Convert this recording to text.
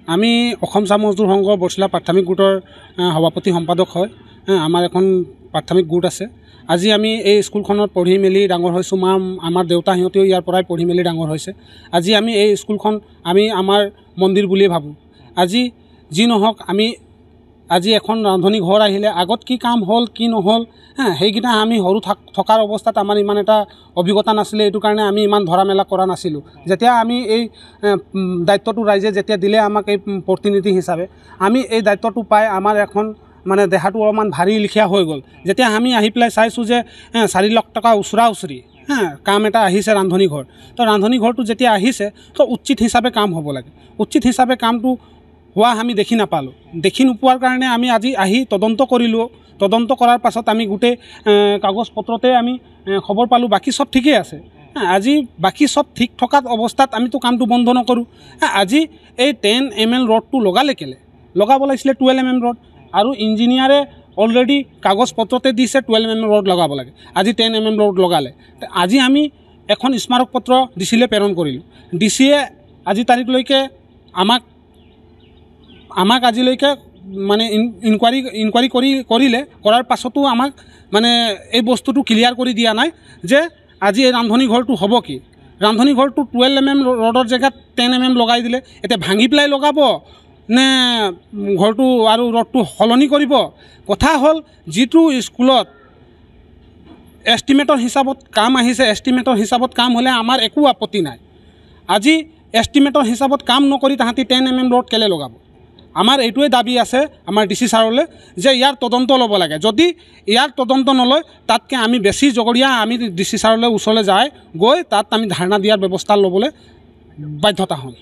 আমি অসম চাহ মজদুৰ সংঘৰ বৰচিলা প্ৰাথমিক গোটৰ সভাপতি সম্পাদক হয়। আমাৰ এখন প্ৰাথমিক গোট আছে। আজি আমি এই স্কুলখনত পঢ়ি মেলি ডাঙৰ হৈছোঁ। আমাৰ দেউতা সিহঁতেও ইয়াৰ পৰাই পঢ়ি মেলি ডাঙৰ হৈছে। আজি আমি এই স্কুলখন আমাৰ মন্দিৰ বুলিয়ে ভাবোঁ। আজি যি নহওক, আমি আজি এখন ৰান্ধনী ঘৰ আহিলে আগত কি কাম হ'ল কি নহ'ল সেইকেইটা আমি সৰু থকাৰ অৱস্থাত আমাৰ ইমান এটা অভিজ্ঞতা নাছিলে। এইটো কাৰণে আমি ইমান ধৰা মেলা কৰা নাছিলোঁ। যেতিয়া আমি এই দায়িত্বটো ৰাইজে যেতিয়া দিলে আমাক এই প্ৰতিনিধি হিচাপে, আমি এই দায়িত্বটো পাই আমাৰ এখন মানে দেহাটো অলপমান ভাৰী লিখীয়া হৈ গ'ল। যেতিয়া আমি আহি পেলাই চাইছোঁ যে 4 লাখ টকা ওচৰা ওচৰি কাম এটা আহিছে ৰান্ধনী ঘৰ। তো ৰান্ধনী ঘৰটো যেতিয়া আহিছে তো উচিত হিচাপে কাম হ'ব লাগে। উচিত হিচাপে কামটো হোৱা আমি দেখি নাপালোঁ। দেখি নোপোৱাৰ কাৰণে আমি আজি আহি তদন্ত কৰিলোঁ। তদন্ত কৰাৰ পাছত আমি গোটেই কাগজ পত্ৰতে আমি খবৰ পালোঁ বাকী চব ঠিকেই আছে। আজি বাকী চব ঠিক থকাত অৱস্থাত আমিতো কামটো বন্ধ নকৰোঁ। আজি এই 10 mm ৰডটো লগালে কেলে? লগাব লাগিছিলে 12 mm ৰড। আৰু ইঞ্জিনিয়াৰে অলৰেডি কাগজ পত্ৰতে দিছে 12 mm ৰড লগাব লাগে। আজি 10 mm ৰড লগালে। আজি আমি এখন স্মাৰক পত্ৰ ডিচিলে প্ৰেৰণ কৰিলোঁ। ডিচিয়ে আজি তাৰিখলৈকে আমাক আজিলৈকে মানে ইনকুৱাৰী কৰাৰ পাছতো আমাক মানে এই বস্তুটো ক্লিয়াৰ কৰি দিয়া নাই যে আজি এই ৰান্ধনী ঘৰটো হ'ব কি। ৰান্ধনী ঘৰটো 12 mm ৰডৰ জেগাত 10 mm লগাই দিলে। এতিয়া ভাঙি পেলাই লগাব নে ঘৰটো আৰু ৰডটো সলনি কৰিব? কথা হ'ল যিটো স্কুলত এষ্টিমেটৰ হিচাপত কাম আহিছে, এষ্টিমেটৰ হিচাপত কাম হ'লে আমাৰ একো আপত্তি নাই। আজি এষ্টিমেটৰ হিচাপত কাম নকৰি তাহাঁতি 10 mm ৰড কেলে লগাব? আমাৰ এইটোৱে দাবী আছে আমাৰ ডিচি ছাৰলৈ যে ইয়াৰ তদন্ত ল'ব লাগে। যদি ইয়াৰ তদন্ত নলয় তাতকৈ আমি বেছি জগৰীয়া আমি ডিচি ছাৰলৈ ওচৰলৈ গৈ তাত আমি ধাৰণা দিয়াৰ ব্যৱস্থা ল'বলৈ বাধ্যতা হ'ম।